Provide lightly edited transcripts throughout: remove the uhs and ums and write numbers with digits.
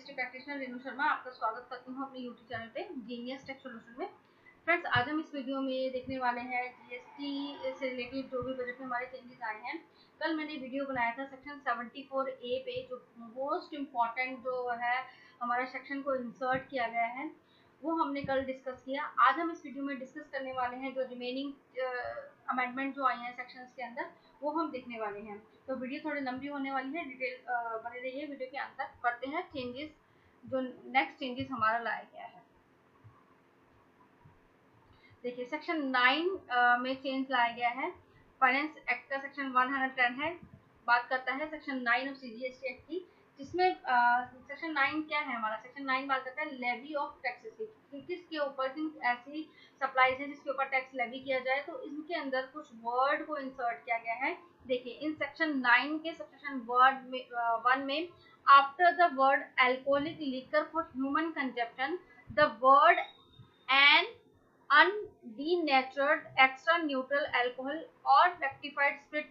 GST practitioner Renu Sharma आपका स्वागत करती हूँ अपने यूट्यूब चैनल पे जीनियस टेक सॉल्यूशन में। फ्रेंड्स, आज हम इस वीडियो में देखने वाले हैं जीएसटी से रिलेटेड जो भी बजट में हमारे चेंजेस आए हैं। कल मैंने वीडियो बनाया था सेक्शन 74A पे, जो मोस्ट इम्पॉर्टेंट जो है हमारा सेक्शन को इंसर्ट किया गया है, वो हमने कल डिस्कस किया। आज हम इस वीडियो में डिस्कस करने वाले हैं जो रिमेनिंग अमेंडमेंट जो आई हैं सेक्शंस के अंदर, वो हम देखने वाले हैं। तो वीडियो थोड़ी लंबी होने वाली है, डिटेल बने रहिए वीडियो के अंत तक। पढ़ते हैं चेंजेस, जो नेक्स्ट चेंजेस हमारा लाया गया है। देखिए, सेक्शन 9 में चेंज लाया गया है। फाइनेंस एक्ट का सेक्शन 110 है, बात करता है सेक्शन 9 ऑफ सीजीएसटी एक्ट की, जिसमें सेक्शन 9 क्या है हमारा? सेक्शन 9 बात करता है लेवी ऑफ टैक्सेस की, किसके ऊपर, किन ऐसी सप्लाईज है जिसके ऊपर टैक्स लेवी किया जाए। तो इनके अंदर कुछ वर्ड को इंसर्ट किया गया है। देखिए, इन सेक्शन 9 के सेक्शन वर्ड में 1 में after the word alcoholic liquor for human consumption the word and undenatured extra neutral alcohol or rectified spirit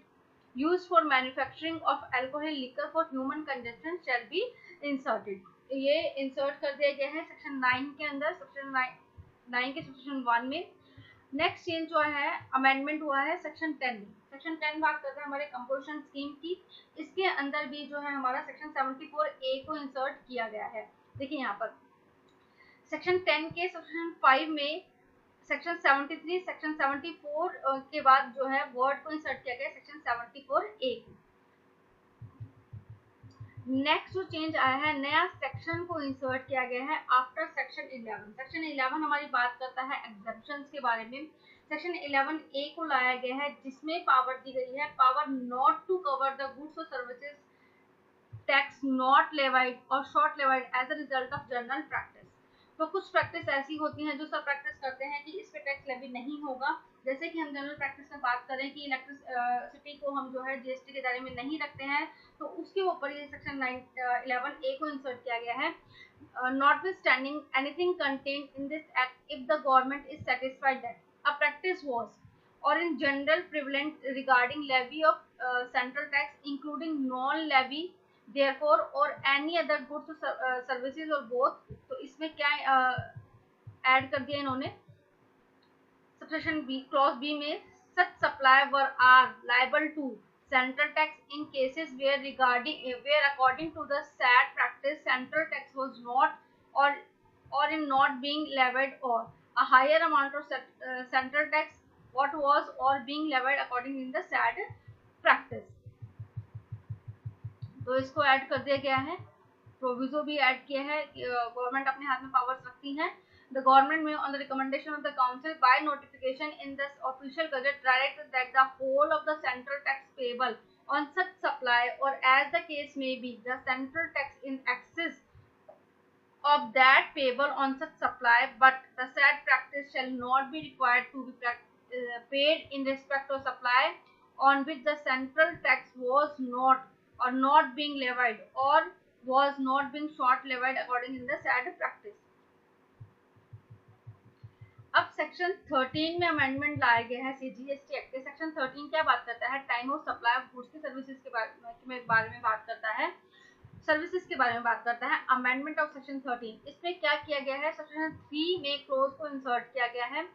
used for manufacturing of alcohol liquor for human consumption shall be inserted। ये insert कर दिया गया है section 9 के अंदर, section 9 के section 1 में। Next change जो है, अमेंडमेंट हुआ है सेक्शन 10 में। सेक्शन 10 बात करता है हमारे कंपोजिशन स्कीम की। इसके अंदर भी जो है हमारा सेक्शन 74A को इंसर्ट किया गया है। देखिए यहाँ पर सेक्शन 10 के सेक्शन 5 में सेक्शन 73, सेक्शन 74 के बाद जो है वर्ड को इंसर्ट किया गया सेक्शन 74A। नेक्स्ट जो चेंज आया है, नया सेक्शन को इंसर्ट किया गया है आफ्टर सेक्शन 11। सेक्शन 11 हमारी बात करता है एग्जेप्शंस के बारे में। सेक्शन 11A को लाया गया है, जिसमें पावर दी गई है, power not to cover the goods और सर्विसेज टैक्स नॉट लेवाइड और short levied as a result of general practice. तो कुछ प्रैक्टिस ऐसी होती हैं जो सब प्रैक्टिस करते हैं कि इस पे टैक्स लेवी नहीं होगा। जैसे कि हम जनरल प्रैक्टिस में बात करें कि इलेक्ट्रिसिटी को हम जो है जीएसटी के दायरे में नहीं रखते हैं, तो उसके ऊपर ये सेक्शन 11A को इंसर्ट किया गया है। Notwithstanding anything contained in this act, if the government is satisfied that a practice was or in general prevalent regarding levy of central tax, including non-levy therefore or any other goods services or both। तो इसमें क्या add कर दिया इन्होंने, subsection B clause B में, such supply were are liable to central tax in cases where according to the sad practice central tax was not or in not being levied or a higher amount of central tax what was or being levied according in the sad practice। तो इसको add कर दिया गया है। Proviso भी add किया है, government अपने हाथ में पावर्स रखती है। The government may, on the recommendation of the council, by notification in the official gazette, direct that the whole of the central tax payable on such supply, or as the case may be, the central tax in excess of that payable on such supply, but the said practice shall not be required to be paid in respect of supply on which the central tax was not or not being levied or was not being short levied according in the said practice। अब section 13 में amendment लाया गया है CGST act के। Section 13 क्या बात करता है? Time of supply of goods की सर्विसेज के बारे में बात करता है, सर्विसेज के बारे में बात करता है। अमेंडमेंट ऑफ सेक्शन 13, इसमें क्या किया गया है? सेक्शन 3 में क्लोज को इंसर्ट किया गया है,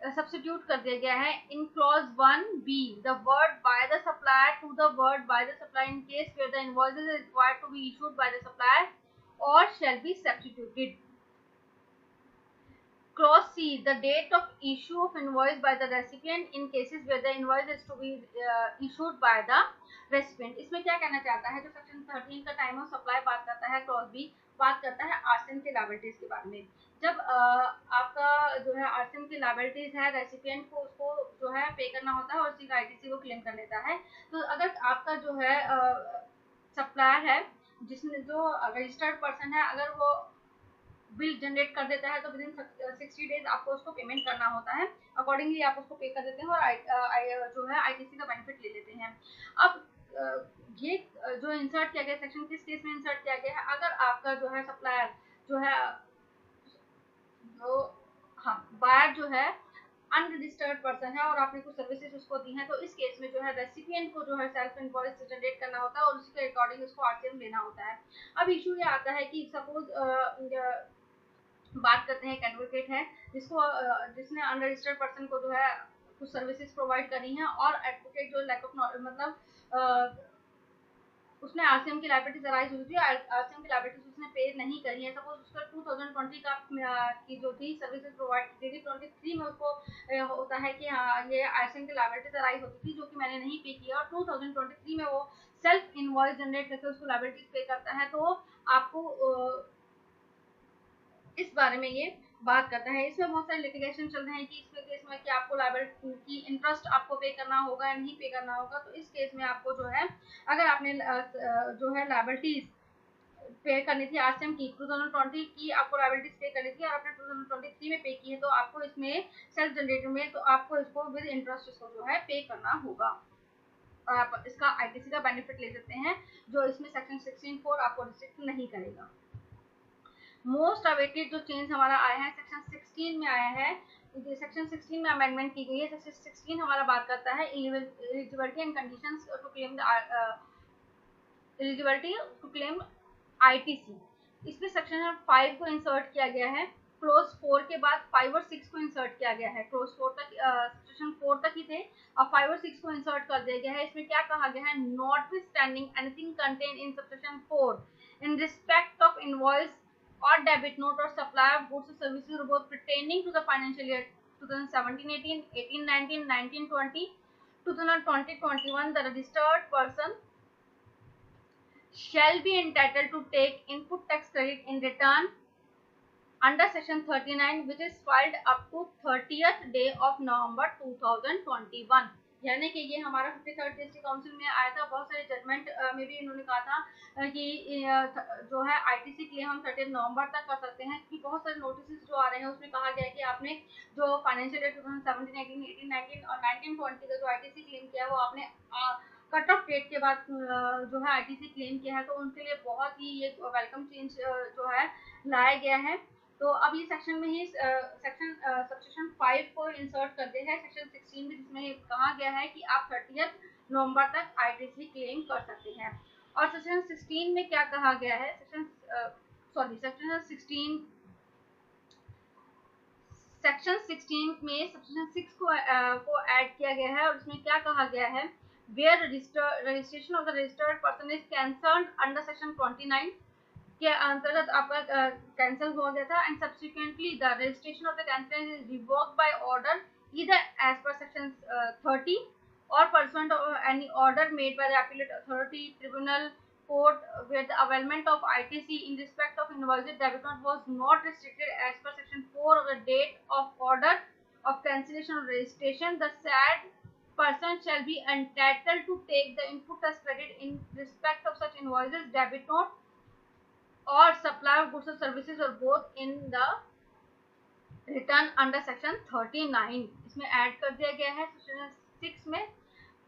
सब्स्टिट्यूट कर दिया गया है। In clause 1B the word by the supplier to the word by the supplier in case where the invoice is required to be issued by the supplier और shall be substituted. Clause C, the date of issue of invoice by the recipient in cases where the invoice is to be issued by the recipient। इसमें क्या कहना चाहता है? जो section 13 का time of supply बात करता है, क्लॉज बी बात करता है आर्सन के लायबिलिटीज के बारे में। जब आपका जो है आर्सन की लायबिलिटीज है, रेसिपिएंट को उसको जो है पे करना होता है और उसी का आईटीसी को क्लेम कर लेता है। तो अगर आपका जो है सप्लायर है, जिसने जो रजिस्टर्ड पर्सन है, अगर वो बिल जनरेट कर देता है तो विदिन 60 डेज आपको उसको पेमेंट करना होता है। अकॉर्डिंगली आप उसको पे कर देते हैं और जो है आईटीसी का बेनिफिट ले लेते हैं। अब ये जो इंसर्ट किया गया सेक्शन किस केस में इंसर्ट किया गया है? अगर आपका जो है सप्लायर जो है बायर जो है अनरजिस्टर्ड पर्सन है और आपने कुछ सर्विसेज उसको दी हैं, तो इस केस में जो है रेसिपिएंट को जो है सेल्फ इनवॉइस जनरेट करना होता है और उसके अकॉर्डिंग उसको आरसीएम लेना होता है। अब इशू ये आता है कि सपोज बात करते हैं एक एडवोकेट है जिसने अनरजिस्टर्ड पर्सन को जो है कुछ सर्विसेज प्रोवाइड करी हैं और एडवोकेट जो लैक ऑफ मतलब उसने आरसीएम की लायबिलिटीज अराइज हुई थी, आरसीएम की लायबिलिटीज उसने पे नहीं करी है। सपोज उसका 2020 का की जो थी सर्विसेज प्रोवाइड की थी, 23 में उसको होता है कि हाँ ये आरसीएम की लायबिलिटीज अराइज होती थी जो कि मैंने नहीं पे किया, और 2023 में वो सेल्फ इनवॉइस जनरेट करके उसको लायबिलिटीज पे करता है, तो आपको इस बारे में ये बात करता है। इसमें बहुत सारे लिटिगेशन चल रहे हैं कि इसमें केस में कि आपको लायबिलिटी की इंटरेस्ट आपको पे करना होगा या नहीं पे करना होगा। तो इस केस में आपको जो है अगर आपने जो है लायबिलिटीज पे करनी थी आरसीएम की 2020 की आपको लायबिलिटीज पे करनी थी और आपने 2023 में पे की है, तो आपको इसमें सेल्फ जनरेटेड में तो आपको इसको विद इंटरेस्ट इसको जो है पे करना होगा और आप इसका आईटीसी का बेनिफिट ले सकते हैं जो इसमें सेक्शन 16(4) आपको रिस्ट्रिक्ट नहीं करेगा। मोस्ट अवेटेड जो चेंज हमारा आया है सेक्शन 16 में आया है, सेक्शन 16 में अमेंडमेंट की गई है। सेक्शन 16 हमारा बात करता है eligibility and conditions to claim eligibility to claim ITC. इसमें सेक्शन 5 को इंसर्ट किया गया है, क्लोज 4 के बाद 5 और 6 को इंसर्ट किया गया है। क्लोज 4 तक सेक्शन 4 तक ही थे, अब 5 और 6 को इंसर्ट कर दिया गया है। इसमें क्या कहा गया है, notwithstanding anything contained in subsection 4 in respect of invoice or debit note or supply of goods or services or both pertaining to the financial year 2017-18, 18-19, 19-20, 2020-21, the registered person shall be entitled to take input tax credit in return under section 39 which is filed up to 30th day of November 2021। यानी कि ये हमारा 53rd district council में आया था। बहुत सारे judgement में भी इन्होंने कहा था कि जो है आईटीसी क्लेम हम 30 नवंबर तक कर सकते हैं, कि बहुत सारे नोटिस जो आ रहे हैं उसमें कहा गया है कि आपने जो फाइनेंशियल ईयर 2017, 18, 18, 19 और 19, 20 का जो आईटीसी क्लेम किया है वो आपने कट ऑफ डेट के बाद जो है आईटीसी क्लेम किया है, तो उनके लिए बहुत ही ये वेलकम चेंज जो है लाया गया है। तो अब ये सेक्शन में ही सेक्शन 5 को इंसर्ट करते हैं सेक्शन 16 में, जिसमें कहा गया है कि आप 30 नवंबर तक आईटीसी क्लेम कर सकते हैं। और सेक्शन 16 में क्या कहा गया है, सेक्शन 16 में सेक्शन 6 को ऐड किया गया है और इसमें क्या कहा गया है, where registration of the registered person is cancelled under section 29 के अंतर्गत आपका कैंसिल हो गया था and subsequently the registration of the cancellation is revoked by order either as per section 30 और pursuant of any order made by the appellate authority tribunal court where the availment of ITC in respect of invoices debit note was not restricted as per section 4 of the date of order of cancellation or registration, the said person shall be entitled to take the input as credit in respect of such invoices, debit note or supply of goods or services or both in the return under section 39। इसमें add कर दिया गया है section 6 में,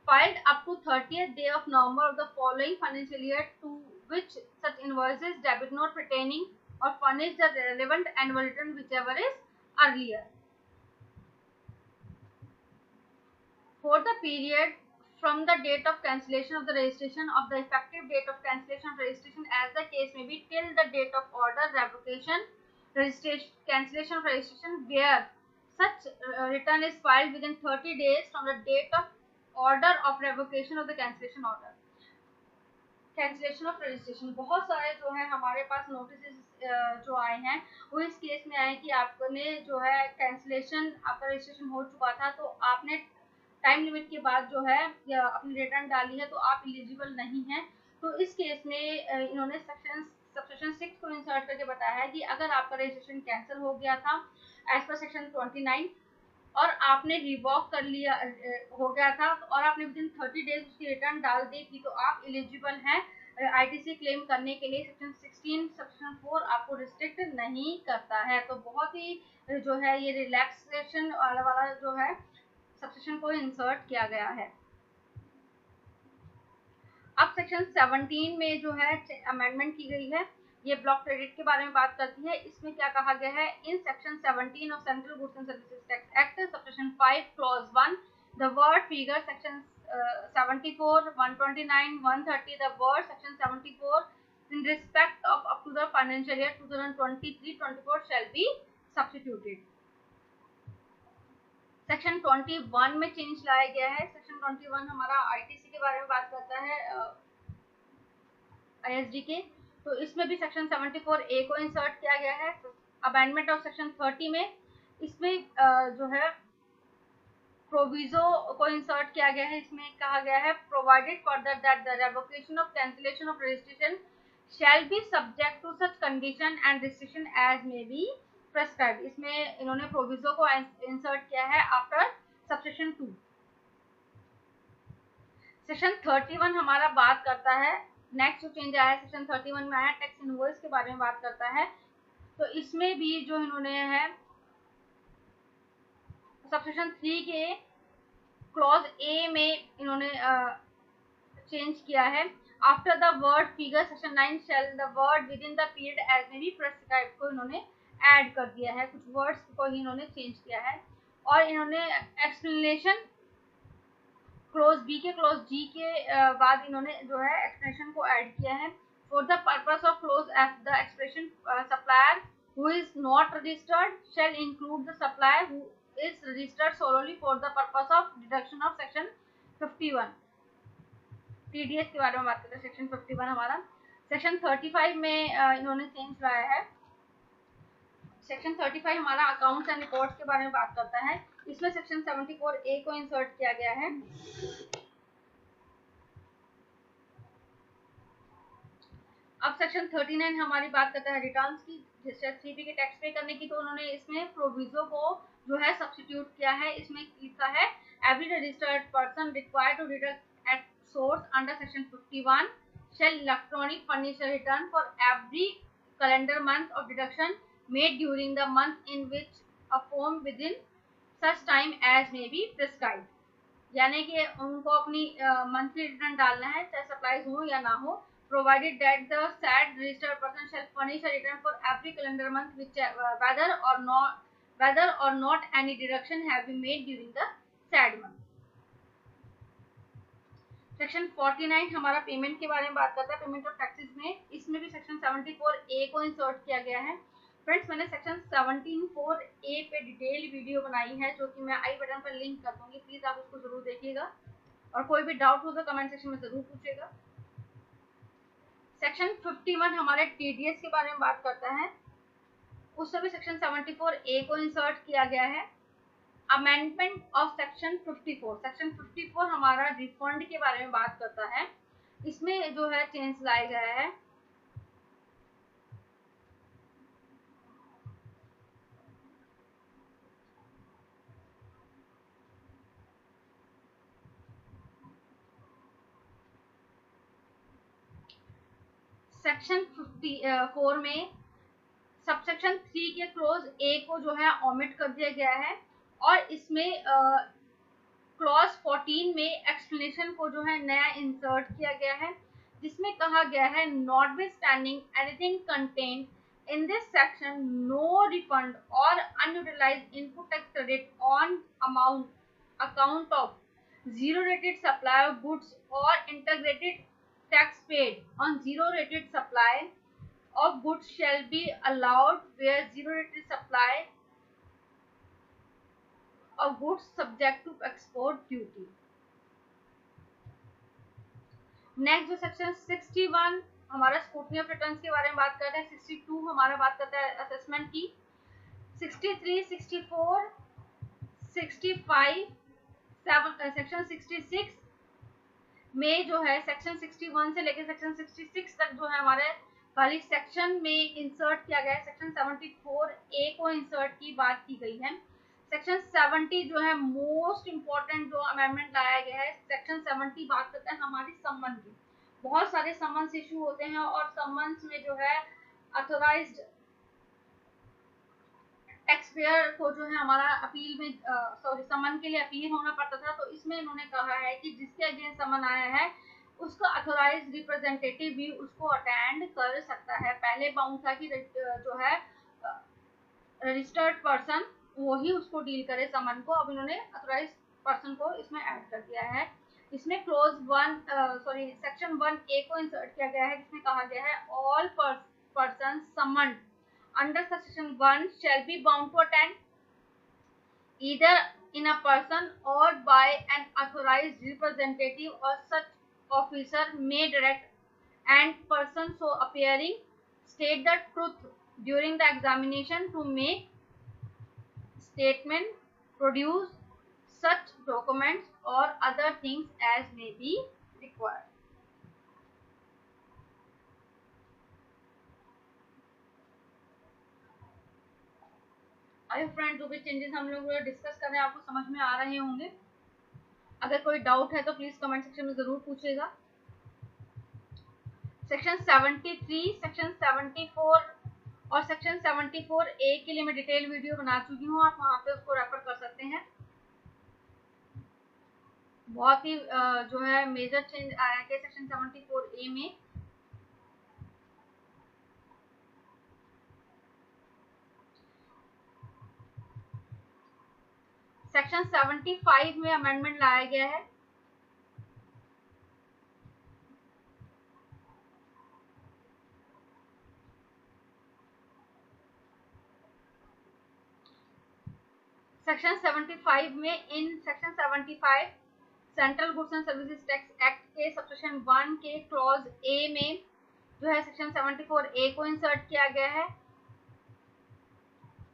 filed up to 30th day of November of the following financial year to which such invoices, debit note pertaining or furnish the relevant annual return whichever is earlier. For the period from the date of cancellation of the registration of the effective date of cancellation of registration as the case may be till the date of order revocation registration cancellation of registration where such return is filed within 30 days from the date of order of revocation of the cancellation order, cancellation of registration। बहुत सारे जो है हमारे पास notice जो आए हैं वो इस केस में आए कि आपने जो है कैंसिलेशन आपका रजिस्ट्रेशन हो चुका था तो आपने टाइम लिमिट के बाद जो है अपनी रिटर्न डाली है तो आप एलिजिबल नहीं हैं। तो इस केस में इन्होंने सेक्शन 6 को इंसर्ट करके बताया है कि अगर आपका रजिस्ट्रेशन कैंसिल हो गया था एज पर सेक्शन 29 और आपने रिवॉक कर लिया हो गया था और आपने विदिन 30 डेज उसकी रिटर्न डाल दी थी तो आप एलिजिबल हैं आईटीसी क्लेम करने के लिए। सेक्शन 16 सेक्शन 4 आपको रिस्ट्रिक्ट नहीं करता है। तो बहुत ही जो है ये रिलैक्सेशन वाला जो है सबसेक्शन को इंसर्ट किया गया है। अब सेक्शन 17 में जो है अमेंडमेंट की गई है, ये ब्लॉक क्रेडिट के बारे में बात करती है। इसमें क्या कहा गया है, in section 17 of central goods and services tax act section 5 clause 1 the word figure section 74, 129, 130 the word section 74 in respect of up to the financial year 2023-24 shall be substituted। Section 21 में चेंज लाया गया है। Section 21 हमारा ITC के बारे में बात करता है, आईएसडी के। तो इसमें भी सेक्शन 74 ए को इंसर्ट किया गया है। अमेंडमेंट ऑफ सेक्शन 30 में इसमें जो है प्रोविजो को इंसर्ट किया गया है। इसमें कहा गया है provided further that the revocation of cancellation of registration shall be subject to such condition and restriction as may be prescribed। इसमें इन्होंने प्रोविजो को इंसर्ट किया है आफ्टर सबसेक्शन 2। सेक्शन 31 हमारा बात करता है, नेक्स्ट जो चेंज आया है सेक्शन 31 में आया, टैक्स इनवॉइस के बारे में बात करता है। तो इसमें भी जो इन्होंने है सबसेक्शन 3 के क्लॉज ए में इन्होंने चेंज किया है। After the word figure section 9 shall the word within the period as may be prescribed को इन्होंने ऐड कर दिया है, कुछ वर्ड्स को ही इन्होंने चेंज किया है। और इन्होंने एक्सप्लेनेशन क्लॉज बी के क्लॉज जी के बाद इन्होंने जो है एक्सप्लेनेशन को ऐड किया है। For the purpose of clause F the expression supplier who is not registered shall include the supplier who is registered solely for the purpose of deduction of section 51। TDS के बारे में बात करते हैं। Section 51 हमारा section 35 में इन्होंने change लाया है। सेक्शन 35 हमारा अकाउंट्स एंड रिपोर्ट्स के बारे में बात करता है। इसमें सेक्शन 74 ए को इंसर्ट किया गया है। अब सेक्शन 39 हमारी बात करता है रिटर्न्स की, जैसे 3B के टैक्स पे करने की। तो उन्होंने इसमें प्रोविजो को जो है सब्स्टिट्यूट किया है। इसमें लिखा है every registered person required to deduct at source under section 51 shall electronic furnish a return for every calendar month of deduction made during the month in which a form within such time as may be prescribed। यानी कि उनको अपनी monthly return डालना है, चाहे supplies हो या ना हो, provided that the said registered person shall furnish a return for every calendar month which whether or not any deduction have been made during the said month। Section 49 हमारा payment के बारे में बात करता है, पेमेंट ऑफ टैक्सेस में। इसमें भी सेक्शन 74 ए को इंसर्ट किया गया है। फ्रेंड्स, मैंने सेक्शन 17(4) ए पे डिटेल वीडियो बनाई है, जो कि मैं आई बटन पर लिंक कर दूंगी, प्लीज आप उसको जरूर देखिएगा। और कोई भी डाउट हो तो कमेंट सेक्शन में जरूर पूछिएगा। सेक्शन 51 हमारे टीडीएस के बारे में बात करता है। उससे भी सेक्शन 74 ए को इंसर्ट किया गया है। अमेंडमेंट ऑफ सेक्शन 54, सेक्शन 54 हमारा रिफंड के बारे में बात करता है। इसमें जो है चेंज लाया गया है। सेक्शन 54 में सबसेक्शन 3 के क्लॉज ए को जो है ओमिट कर दिया गया है। और इसमें क्लॉज 14 में एक्सप्लेनेशन को जो है नया इंसर्ट किया गया है, जिसमें कहा गया है notwithstanding anything contained in this section no refund और unutilised input tax credit on amount account of zero rated supply of goods और integrated tax paid on zero rated supply of goods shall be allowed where zero rated supply of goods subject to export duty। Next जो section 61 हमारा scrutiny of returns के बारे में बात करता है। 62 हमारा बात करता है असेसमेंट की। 63, 64, 65, सेक्शन 66 में जो है सेक्शन 61 से लेकर सेक्शन 66 तक जो है हमारे खाली सेक्शन में इंसर्ट किया गया है। सेक्शन 74 ए को इंसर्ट की बात की गई है। सेक्शन 70 जो है मोस्ट इम्पोर्टेंट जो अमेंडमेंट लाया गया है। सेक्शन 70 बात करता है हमारी सम्मन की। बहुत सारे सम्मन्स इशू होते हैं और सम्मन्स में जो है अथोराइज्ड टैक्स पेयर को जो है हमारा अपील में सम्मन के लिए अपील होना पड़ता था। तो इसमें इन्होंने कहा है कि जिसके अगेंस्ट सम्मन आया है उसका अथोराइज रिप्रेजेंटेटिव भी उसको अटेंड कर सकता है। पहले बाउंड था कि जो है रजिस्टर्ड पर्सन वो ही उसको डील करे समन को, अब इन्होंने अथोराइज पर्सन को इसमें ऐड कर दिया है। इसमें क्लोज 1 सेक्शन 1A को इंसर्ट किया गया है, जिसमें कहा गया है all person summoned under section 1 shall be bound to attend either in a person or by an authorized representative or such officer may direct and person so appearing state the truth during the examination to make statement, produce such documents or other things as may be required. I friend, जो भी changes हम लोग discuss कर रहे हैं आपको समझ में आ रहे होंगे। अगर कोई डाउट है तो प्लीज कमेंट सेक्शन में जरूर पूछिएगा। सेक्शन 73, सेक्शन 74 और सेक्शन 74A के लिए मैं डिटेल वीडियो बना चुकी हूँ, आप वहाँ पे उसको रेफर कर सकते हैं। बहुत ही जो है मेजर चेंज आया है सेक्शन 74A में। सेक्शन 75 में अमेंडमेंट लाया गया है। सेक्शन 75 में in section 75 central goods and services tax act के सबसेक्शन 1 के क्लॉज ए में जो है सेक्शन 74A को इंसर्ट किया गया है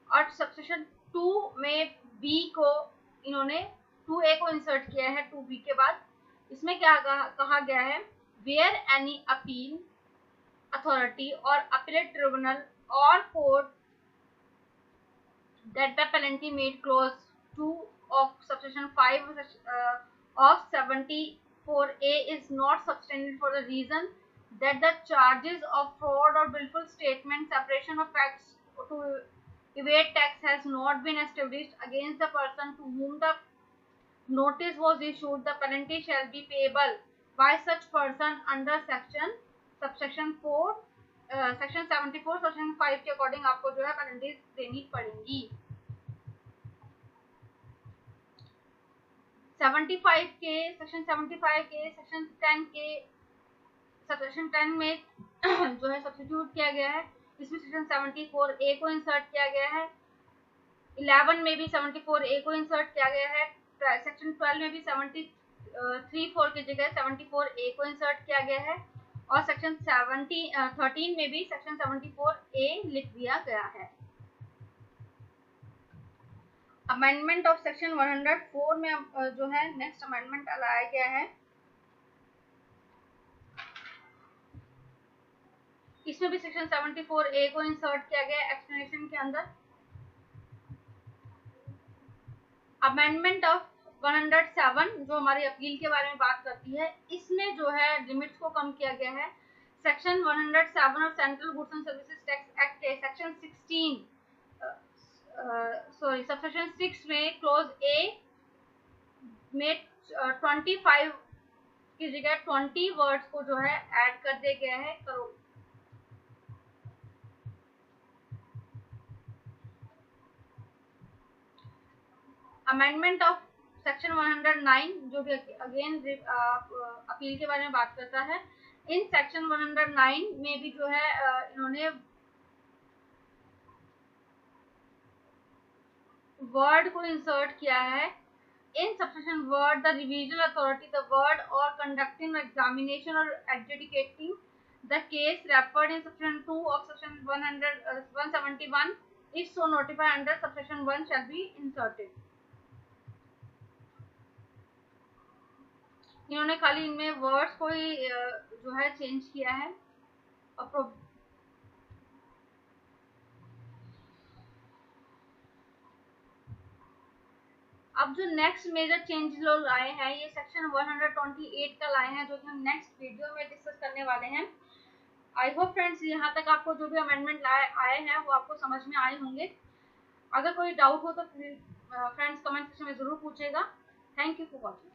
और सबसेक्शन 2 में बी को इन्होंने 2A को इंसर्ट किया है 2B के बाद। इसमें क्या कहा गया है, वेयर एनी अपील अथॉरिटी और अपीलेट ट्रिब्यूनल और court that the penalty made clause 2 of subsection 5 of 74A is not substantiated for the reason that the charges of fraud or willful statement, separation of facts to evade tax has not been established against the person to whom the notice was issued. The penalty shall be payable by such person under subsection 4 section 74 section 5 के according आपको जो है penalties देनी पड़ेंगी। 75 के section 75 के section 10 के section 10 में जो है सब्स्टिट्यूट किया गया है। इसमें सेक्शन 74A को इंसर्ट किया गया है। 11 में भी 74A को इंसर्ट किया गया है। सेक्शन 12 में भी 73(4) की जगह 74A को इंसर्ट किया गया है और सेक्शन 13 में भी सेक्शन 74A लिख दिया गया है। अमेंडमेंट ऑफ सेक्शन 104 में जो है नेक्स्ट अमेंडमेंट लाया गया है। इसमें भी सेक्शन 74A को इंसर्ट किया गया है एक्सप्लेनेशन के अंदर। अमेंडमेंट ऑफ 107 जो हमारी अपील के बारे में बात करती है, इसमें जो है लिमिट्स को कम किया गया है। सेक्शन 107 और central goods and services tax act के सेक्शन 16 सबसेक्शन 6 में क्लोज ए में 25 की जगह 20 वर्ड्स को जो है ऐड कर दिया गया है। अमेंडमेंट ऑफ सेक्शन 109 जो भी अगेन अपील के बारे में बात करता है। इन सेक्शन 109 में भी जो है इन्होंने वर्ड को इंसर्ट किया है। In subsection word the revision authority the word और कंडक्टिंग एग्जामिनेशन और adjudicating the case referred in section 2 of section 171 if so notified under subsection 1 shall be inserted. इन्होंने खाली इनमें वर्ड्स को ही जो है चेंज किया है। अब जो नेक्स्ट मेजर चेंज लोग आए हैं ये सेक्शन 128 का लाए हैं, जो कि हम नेक्स्ट वीडियो में डिस्कस करने वाले हैं। आई होप फ्रेंड्स यहाँ तक आपको जो भी अमेंडमेंट आए हैं वो आपको समझ में आए होंगे। अगर कोई डाउट हो तो फ्रेंड्स कमेंट सेक्शन में जरूर पूछेगा। Thank you for watching.